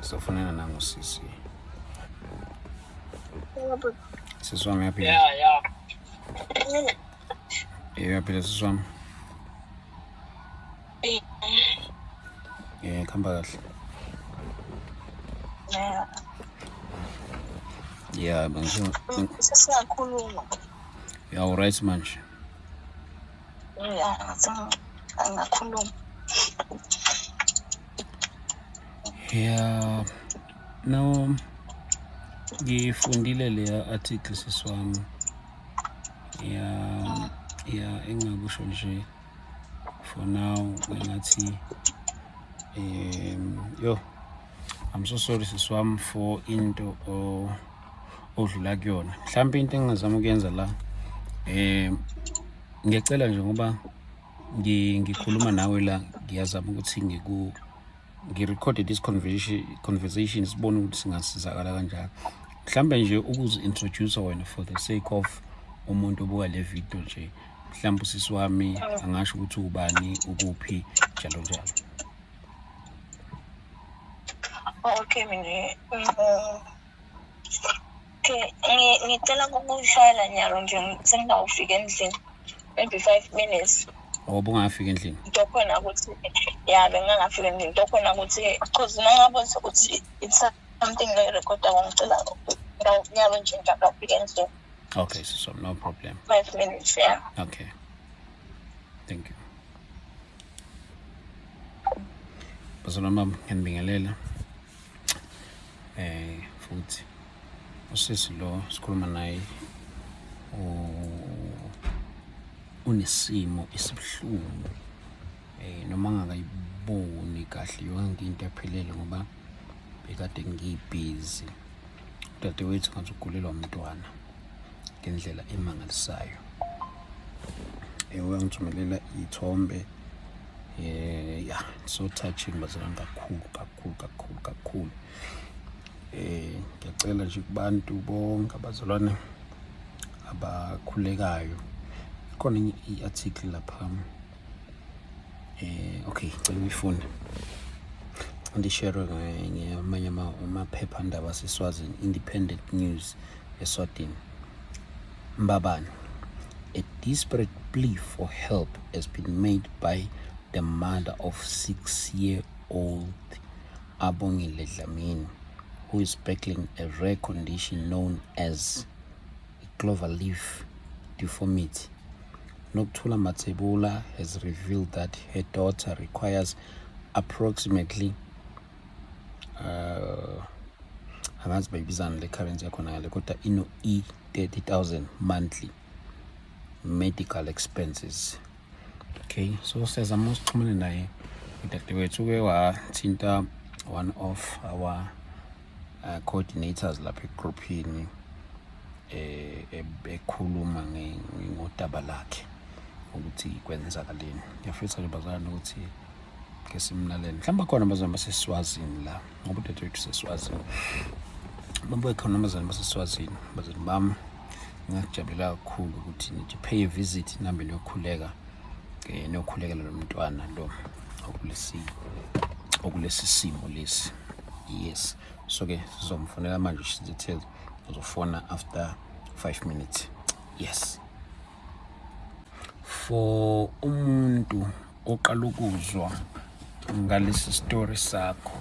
Sofonela nangosisi. Sisi wami yaphila. Yeah. Yaphila sisi wami. Khamba kahle. Yeah, bangisho. Sesiyakhuluma. Yeah, alright manje. Yeah, angakhuluma. Yeah. No. Ngifundile le article sisi wami. Yeah, engakusho nje. For now, ngathi I'm so sorry sisi wami for into odlula kuyona. Mhlawumbe into engingazama ukuyenza la ngiyacela nje ngoba ngikhuluma nawe la ngiyazama ukuthi ngirecord this conversation sibone ukuthi singasizakala kanjani. Mhlawumbe nje ukuzi-introduce wena for the sake of umuntu obuka le video nje. Mhlawumbe usisi wami angasho ukuthi ubani ukuphi njalo njalo. Okay mina ngicela ukushayela nyalo nje sengawufika endlini maybe 5 minutes. Ubungafika endlini? Into khona ukuthi bengangafika endlini. Into khona ukuthi because nangabe ukuthi it's something like recorder ngicela nyalo nje ngawufika endlini. Okay, so no problem. 5 minutes, yeah. Okay. Thank you. Bazalwane bami ngiyanibingelela. Futhi usisi lo sikhuluma naye unesimo esibhlungu. Noma ngakayiboni kahle yonke into ephelele ngoba bekade ngibusy. Dadewethu ngathi ugulelwa umntwana ngendlela emangalisayo. Uyangithumelela ithombe. Yeah, so touching bazalwane kakhulu. Ngiyacela nje kubantu bonke abazalwane abakhulekayo. Khona i-article lapha. Okay, ngicela uyifunda. Ndishare ngamanye amaphephandaba aseSwazini, Independent News eSwatini. Mbabane, a desperate plea for help has been made by the mother of 6-year-old Abongile Dlamini, who is battling a rare condition known as cloverleaf deformity. Nokuthula Mathebula has revealed that her daughter requires approximately amanzi bayibizana le currency yakhona ngale kodwa E30,000 monthly medical expenses. Okay, so siyazama usixhumane naye udadewethu uke wathinta one of our coordinators lapha egroupini ekhuluma ngodaba lakhe ukuthi kwenzakaleni. Ngiyafisa nje bazalwane ukuthi ke simlalele. Mhlawumbe khona abazalwane baseSwazini la ngoba udadewethu seswazini. Bambe khona abazalwane baseSwazini. Bazalwane bami ngiyajabulela kakhulu ukuthi nithi pay a visit nambe niyokhuleka nokhulekela lo mntwana lo okulesi simo lesi. Yes, so ke sizomfonela manje details uzofona after 5 minutes. Yes, for umuntu oqala ukuzwa ngalesi story sakho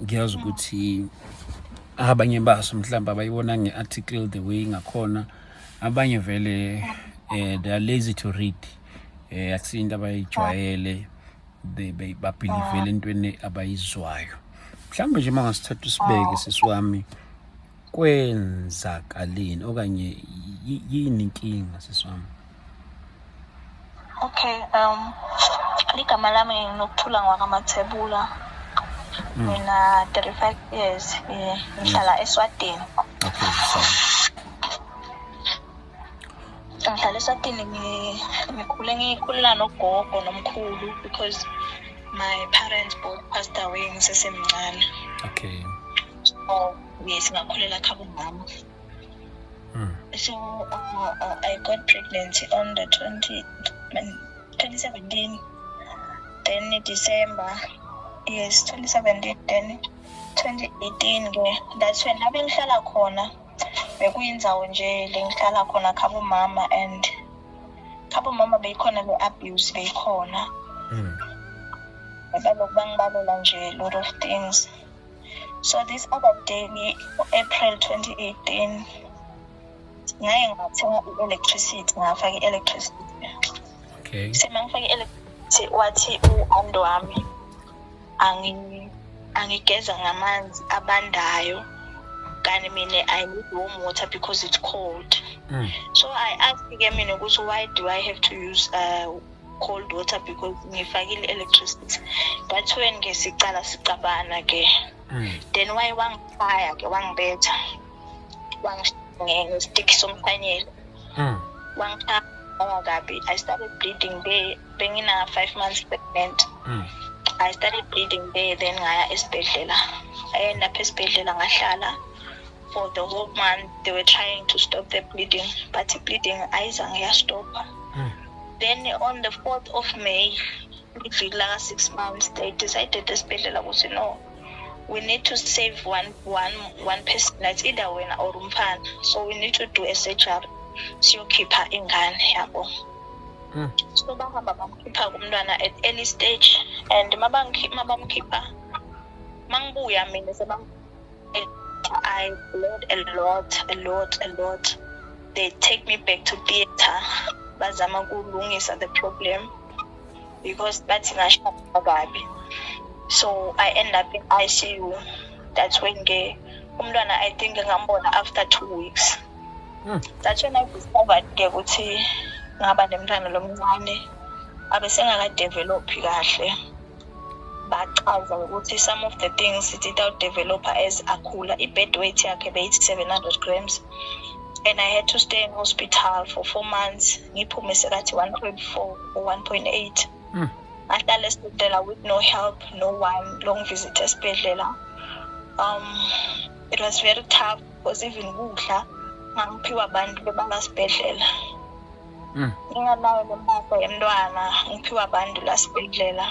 ngiyazi ukuthi abanye baso mhlawumbe abayibona ngearticle the way ngakhona, abanye vele they are lazy to read. Akusinto abayijwayele babhilivele entweni abayizwayo. Mhlawumbe nje mangasithatha usibeke sisi wami kwenzakaleni okanye yini inkinga sisi wami? Okay, ligama lami nginokuthula ngwakamathebula. Mina 35 years ngihlala eSwatini. Okay, so ngihlala eSwatini ngikhule nogogo nomkhulu because my parents both passed away ngisesemncane. Okay. So yes, ngakhulela khabo mama. So I got pregnant on the 2017. Then in December Yes, 2017 then 2018 ke that's when labe ngihlala khona bekuyindzawo nje le ngihlala khona khabo mama and khabo mama beyikhona le abuse beyikhona balokhu bangibalela nje a lot of things. So this other day April 2018 ngaye ngathenga i-electricity ngafaka i-electricity. Okay. Semangifaka i-electricity wathi u-ando wami angigeza ngamanzi abandayo kanti mina I need warm water because it's cold. So I asked again ukuthi why do I have to use cold water because ngifakile electricity. That's when ngesicala sicabana ke. Then why wangifaya ke wangibetha. Stick somthanyela. Wangifaya kabi. I started bleeding there. Bengina 5 months pregnant. I started bleeding there, then ngaya esibhedlela. I ended up esibhedlela ngahlala for the whole month. They were trying to stop the bleeding, but the bleeding ayizange yastop. Then on the 4th of May, like 6 months, they decided esibhedlela ukuthi no, we need to save one person. That's either wena or umfana. So we need to do a surgery. Siyokhipha ingane yabo. So bahamba bamkhipha kumntwana at early stage and mabamkhipha mangibuya mina I bled a lot. They take me back to theater bazama kulungisa the problem because bathi ngashaya kabi. So I end up in ICU. That's when umntwana I think ngambona after 2 weeks. That's when I discovered ukuthi ngaba nemntwana lomncane abesengaka-develop kahle. Bachaza ukuthi some of the things it did develop as akhula. I-bed weight yakhe beyithi 700 grams. And I had to stay in hospital for 4 months. Ngiphume sekathi 1.4 or 1.8. Ahlala esibhedlela with no help, no one, long visit esibhedlela. It was very tough because even kudla ngangiphiwa abantu bebala sibhedlela. Nginganayo lempahla yemntwana ngiphiwa abantu la sibhedlela.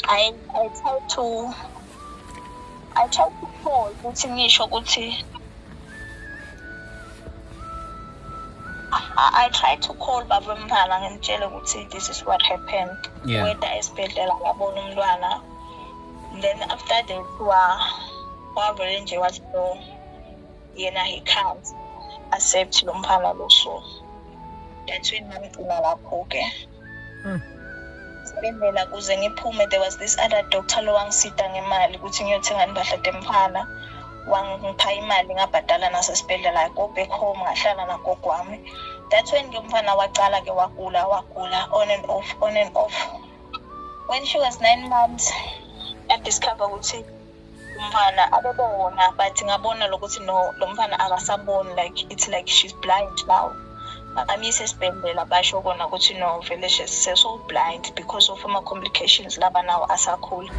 I tried to call ukuthi ngisho ukuthi I tried to call baba mntwana ngimtshela ukuthi this is what happened. Whether esibhedlela ngabona umntwana. Then after that wavele nje wathi no yena he can't accept lo mfana lo. So that's when ngicina lapho ke. Sibendela kuze ngiphume there was this other doctor lo wangisita ngemali ukuthi ngiyothenga impahla demfana. Wangipha imali ngabhadala nasesibhedlela go back home ngahlala nagogo wami. That's when ngumfana waqala ke wagula on and off. When she was 9 months I discovered ukuthi umfana abebona but ngabona lokuthi no lo mfana akasaboni, like it's like she's blind now. Amisa esibhedlela basho kona ukuthi no vele she's so blind because of ama complications laba now asakhula.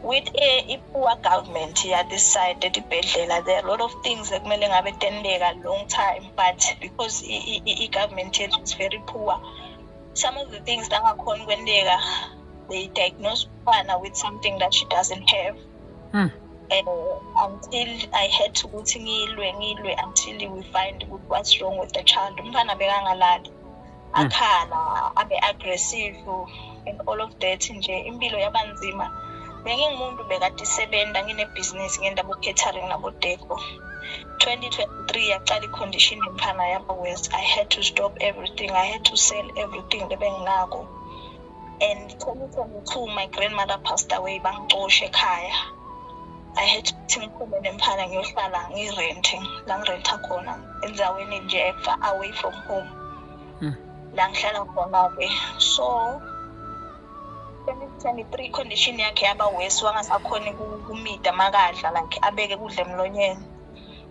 With a poor government here this side at the bedlela, there are a lot of things that kumele ngabe tendeka long time, but because the government here is very poor, some of the things that are going kwendeka, they diagnose her with something that she doesn't have. Until I had to go to ngilwe until we find what's wrong with the child. Umfana bekangalali, akhala, abe aggressive and all of that nje impilo yabanzima. Bengingumuntu bekadisebenza nginebusiness ngendaba catering nabo deco. 2023 yaqala icondition imphana yaba worse. I had to stop everything. I had to sell everything lebenginako. And 2022 my grandmother passed away bangixoshe ekhaya. I had to ngiphume nemphana ngiyohlala ngirenting la ngirenta khona endaweni nje far away from home. La ngihlala khona ke. So 2023 condition yakhe yaba worse, wangasakhona ukumida makadla like abeke kudla emlonyeni.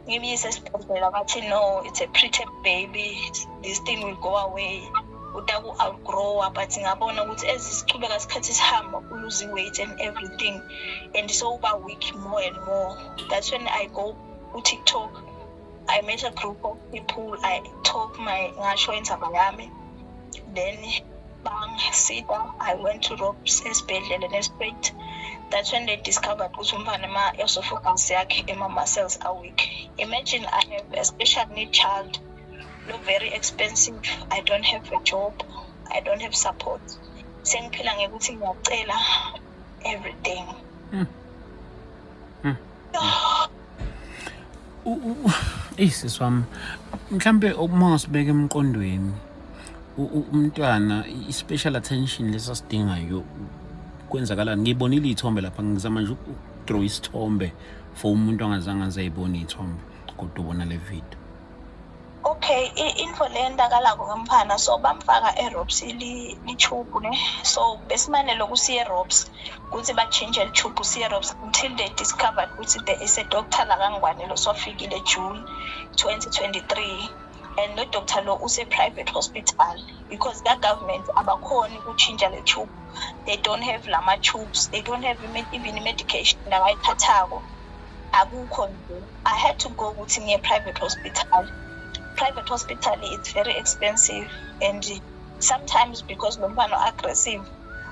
Ngibiyise esibhedlela bathi no, it's a preterm baby, this thing will go away. Udaku outgrow, but ngabona ukuthi ezisiqhubeka isikhathi sihamba losing weight and everything, and so uba weak more and more. That's when I go to TikTok. I met a group of people. I talk my ngasho indaba yami. Then bangisida. I went to ropes esibhedlela ne-straight. That's when they discovered ukuthi umfana ama-esophagus yakhe ama-muscles are weak. Imagine I have a special need child, look very expensive. I don't have a job. I don't have support. Sengiphila ngekuthi ngiyacela everything. Siswami, mhlambe uma ngisibeka emqondweni umntwana i-special attention lesasidingayo kwenzakalani? Ngibonile ithombe lapha, ngizama nje ukudraw isithombe for umuntu angazange azayibona ithombe kodwa ubona le video. Okay, info lendakalako ngomfana, so bamfaka e-ropes li-tube ne, so besimane lokusiye ropes ukuthi ba-change le-tube siye ropes until they discovered ukuthi there is a doctor la kaNgwane lo sofikile June 2023, and no doctor lo use-private hospital because the government abakhoni ukuchinja le-tube. They don't have lama tubes, they don't have even medication labayithathako, akukho nje. I had to go ukuthi ngiye private hospital. Private hospital is very expensive, and sometimes because lo mfana aggressive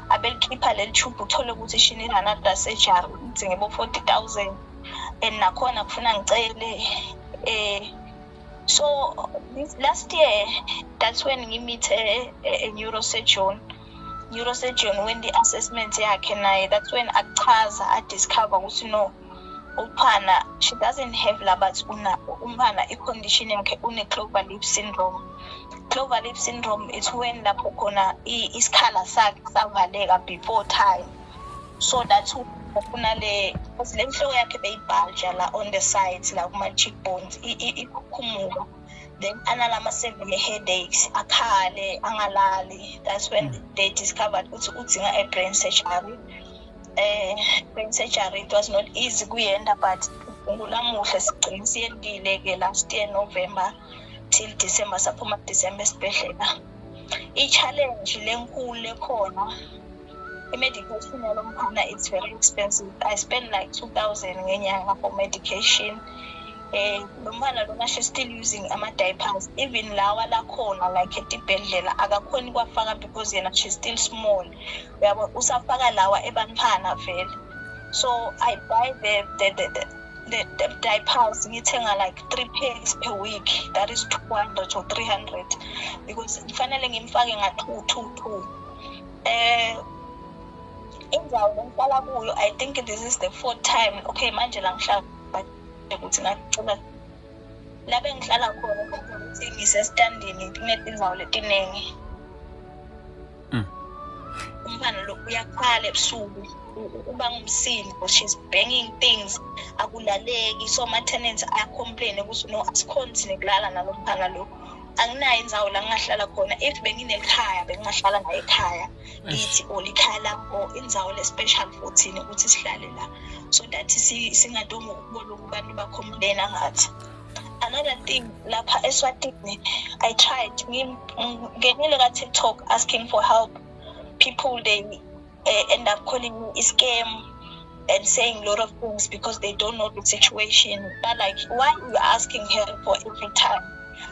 abelikhipha leli tube uthole ukuthi she need another surgery ngebo 40,000, and nakhona kufuna ngicele so this last year that's when we meet a neurosurgeon when the assessment yakhe naye, that's when achaza discover ukuthi no umfana she doesn't have labathi unabo umfana i-condition yakhe une-clover leaf syndrome. Clover leaf syndrome is when lapho khona isikhala sakhe savaleka before time, so that's ufuna le nhloko yakhe beyibhalja la on the sides la kuma cheekbones ikhukhumuka, then analama severe headaches, akhale angalali. That's when they discovered ukuthi udinga a brain surgery. Brain surgery, it was not easy kuyenda, but ngulamuhle sigcina siyendile ke last year November till December, saphuma December esibhedlela. I-challenge lenkulu lekhona, i-medication yalomkhana it's very expensive. I spend like 2,000 ngenyanga for medication. Lo mfana lona she still using ama-diapers, even lawa lakhona like etibhedlela akakhoni kwafaka because yena she's still small. Uyabo usafaka lawa ebantfana vele. So I buy the diapers, ngithenga like 3 pairs per week, that is 200 or 300 because kufanele ngimfake nga-2. Indzawo lengihlala kuyo, I think this is the 4th time. Okay, manje la ngihlala ukuthi ngacela la bengihlala khona ukuthi ngisestandini kunetindzawo letiningi. Umfana lo uyakhala ebusuku uba ngumsindo, she's banging things, akulaleki, so ma-tenants ayacomplain ukuthi no asikhonzi nekulala nalo mfana lo. Anginayo indzawo la ngingahlala khona. If benginekhaya bengingahlala naye ekhaya lithi olikhaya lapho indzawo le-special futhi ukuthi sihlale la, so that singadomi ukubona abantu bacomplaina ngathi. Another thing lapha eSwatini, I tried ngingenile ka-TikTok asking for help. People they end up calling me a scam and saying a lot of things because they don't know the situation. But like, why are you asking help for every time?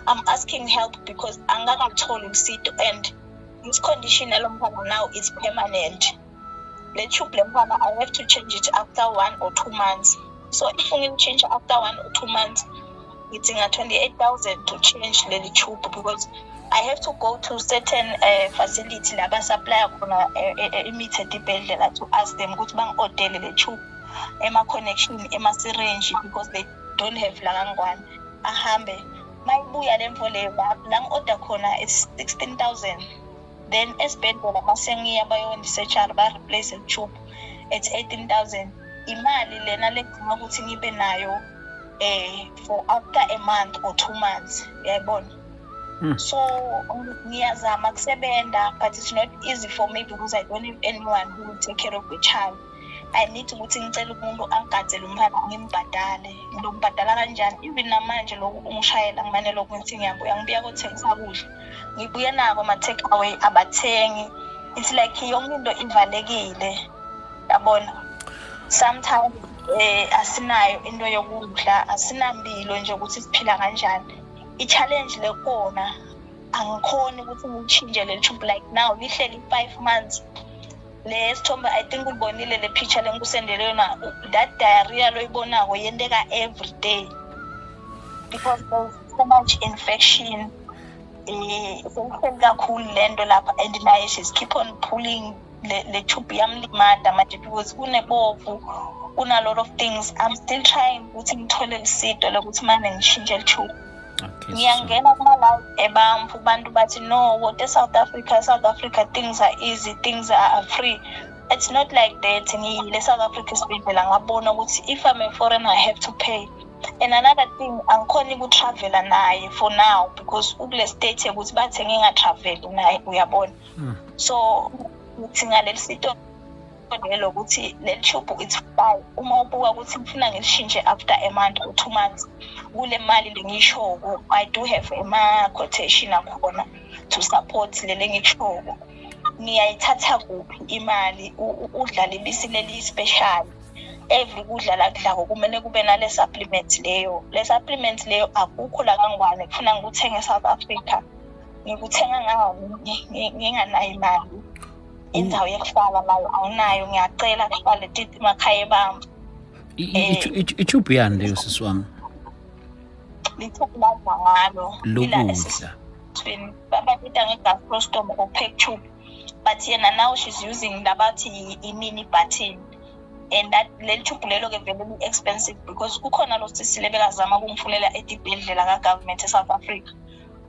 I'm asking help because angaka told him sit, and this condition now is permanent. The tube I have to change it after 1 or 2 months. So if we change after 1 or 2 months, it's 28,000 to change the tube because I have to go to certain facility laba supply khona imitted ibhedlela to ask them ukuthi bangi-order le tube ema connection ema syringe because they don't have la kaNgwane. Ahambe mayibuya lemvo le la ngi-order khona is 16,000. Then esibhedlela masengiya bayondi-surgery ba-replace the tube at 18,000. Imali lena ledinga ukuthi ngibe nayo for after a month or 2 months, uyayibona. So ngiyazama kusebenta, but it's not easy for me because I don't have anyone who will take care of the child. I need to ukuthi ngicela umuntu angigadzele umntwana ngimbhadale. Ngizombhadala kanjani? Even namanje lokhu ungishayela ngimane lokhu ngithi ngibuya kothengisa kudla. Ngibuya nako ama-take away abathengi. It's like yonke into ivalekile. Yabona? Sometimes asinayo into yokudla, asinambilo nje ukuthi siphila kanjani. I-challenge lekhona angikhoni ukuthi ngichinje le tube like now lihleli 5 months. Le sithombe I think ubonile le picture lengikusendele yona, that diarrhea loyibonako yenteka every day because there's so much infection. Seyihleli kakhulu lento lapha and naye she's keep on pulling le tube yamlimada manje because kunebovu, kuna lot of things. I'm still trying ukuthi ngithole lisito lokuthi manje ngishintshe le tube. Ngiyangena kuma-live ebamfu bantu bathi no, what South Africa things are easy, things are free. It's not like that. Ngiyile South Africa sibhedlela ngabona ukuthi if I'm a foreigner I have to pay. And another thing, angikhoni ukutravel naye for now because ukule state ukuthi bathi ngingatravel naye uyabona. So uthi ngaleli sito lelo ukuthi le tube it's fine. Uma ubuka ukuthi ngifuna ngishintshe after a month or 2 months, kule mali lengishoko I do have a quotation akhona to support lele ngishoko. Ngiyayithatha kuphi imali udlala ibisi leli special. Every kudla la kudlako kumele kube na le supplement leyo. Le supplement leyo akukho la kangwane kufuna ngikuthenga eSouth Africa. Ngikuthenga ngawo nginganayo imali. Indawo yokuhlala nayo awunayo, ngiyacela kuhlale tithi emakhaya bami. Itube yani leyo sisi wami? Lithola ngalo. Lokudla. Bababita ngegastrostom or peg tube. But yena now she's using labathi i-mini button. And that le tube lelo ke very expensive because kukhona lo sisile bekazama ukungifunela edibhedlela ka government eSouth Africa.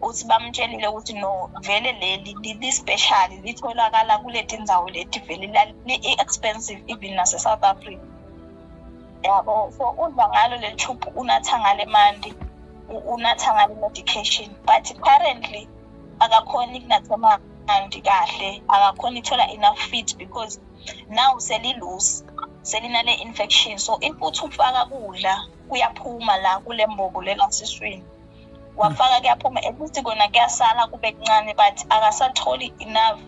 Uthi bamtshelile ukuthi no, vele leli special litholakala kule tindzawo leti vele li expensive even nase South Africa. Yabo, so udla ngalo le tube unatha ngale mandi, unatha ngale medication, but currently akakhoni kunatha mandi kahle, akakhoni thola enough feed because now selilose, selinale infection. So if uthi ufaka kudla kuyaphuma la kule mbobo lela siswini. Wafaka kuyaphuma at least kona kuyasala kube kancane but akasatholi enough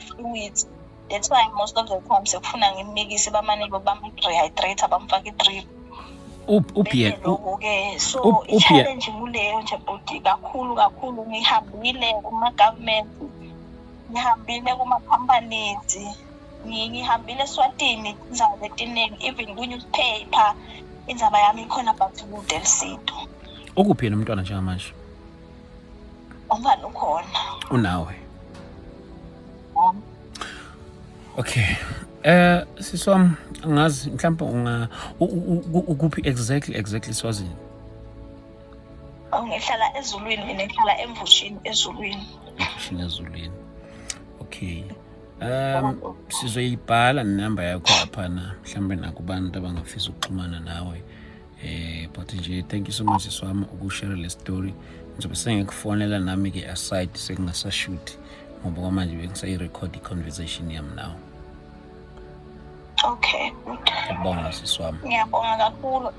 fluids. That's why most of the time sekufuna ngimikise bamane bamrehydrate bamfaka idrip. So challenge kuleyo nje body kakhulu ngihambile kuma government, ngihambile kuma companies, ngihambile eSwatini indaba letiningi even ku-newspaper indaba yami ikhona but kude lisito. Ukuphi yena umntwana njengamanje? Umntwana ukhona. Unawe? Okay. Sisi wami angazi mhlawumbe ukuphi exactly Swazini? Ngihlala eZulwini, mina ngihlala eMvushini eZulwini. Ezulwini. Okay. Sizoyibhala inamba yakho lapha mhlawumbe nakubantu abangafisa ukuxhumana nawe. But nje thank you so much siswami ukushare le story. Ngizobe sengikufonela nami ke aside sekungasashoot ngoba kwamanje bengisayi-record i-conversation yami now. Okay, good. Ngiyabonga siswami. Ngiyabonga kakhulu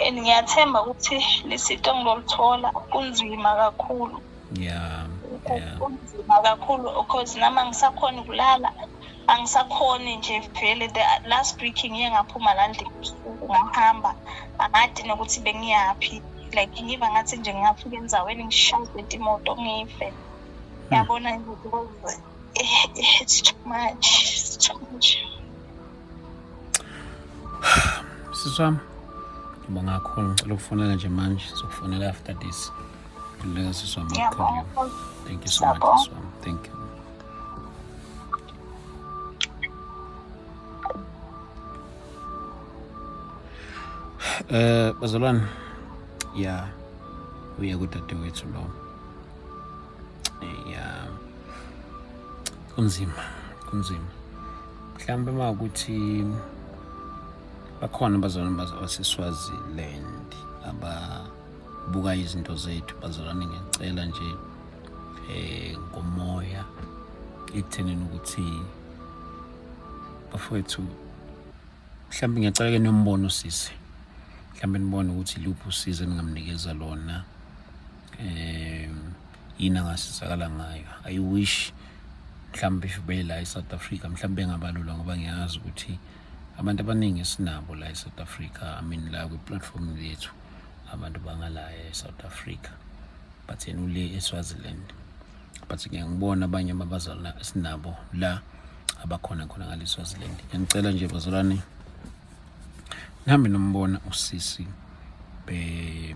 and ngiyathemba ukuthi lisito ngilolithola kunzima kakhulu. Yeah. Kunzima kakhulu because nama ngisakhona ukulala, angisakhoni nje vele. The last week ngiye ngaphuma la ndikusuku ngahamba angadi nokuthi bengiyaphi, like ngiva ngathi nje ngiyafika endzaweni ngishaywe imoto ngife. Yabona nje because it's too much. Siswami ngibonga kakhulu, ngicela ukufonela nje manje, sokufonela after this. Ngileka siswami call you. Thank you so much siswami. Thank you. Bazalwane, yeah, uya kudadewethu lo. Yeah, kunzima. Mhlawumbe makuthi bakhona bazalwane baseSwaziland ababuka izinto zethu, bazalwane ngicela nje ngomoya ekuthenini ukuthi bafowethu mhlawumbe ngiyacela ke nombono sisi, mhlawumbe nibone ukuthi luphi usizo ningamnikeza lona, yini angasizakala ngayo. I wish mhlawumbe if bela eSouth Africa mhlawumbe ngabalula ngoba ngiyazi ukuthi abantu abaningi sinabo la eSouth Africa, I mean la kwi-platform yethu abantu bangala eSouth Africa, but yena ule eSwaziland. but ngiyangibona abanye abazalwane esinabo la abakhona khona ngaleSwaziland. Ngicela nje bazalwane nami nombona usisi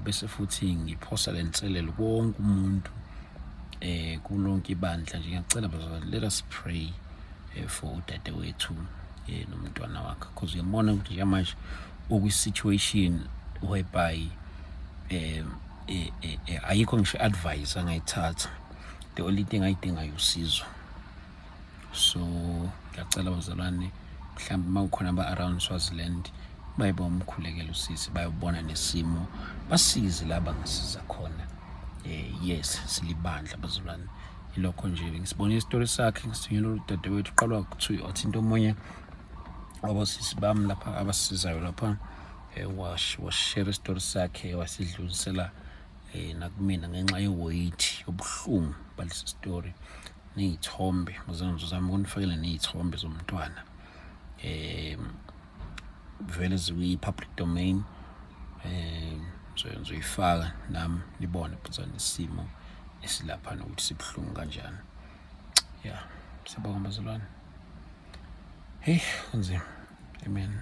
bese futhi ngiphosa lenselelo wonke umuntu kulonke ibandla nje. Ngiyacela bazalwane, let us pray for udadewethu nomntwana wakhe, because uyabona ukuthi njengamanje ukwi-situation whereby ayikho ngisho advice angayithatha. The only thing ayidingayo usizo. So ngiyacela bazalwane, mhlawumbe uma kukhona aba-around Swaziland baye bomkhulekela usisi, bayobona nesimo, basize la bangasiza khona. Yes, silibandla bazalwane. Ilokho nje ngisibone isitori sakhe, ngisithunyelwe udadewethu uqalwa wathinta omunye wabosisi bami lapha abasizayo lapha, washare isitori sakhe, wasidlulisela nakumina ngenxa ye-weight yobuhlungu balesi story ney'thombe. Ngizozama ukunifakela ney'thombe zomntwana vele zikwi-public domain. Ngizoyifaka nami nibone phuzani isimo esilapha nokuthi sibuhlungu kanjani. Yeah, siyabonga bazalwane. Hey, kunzima. Amen.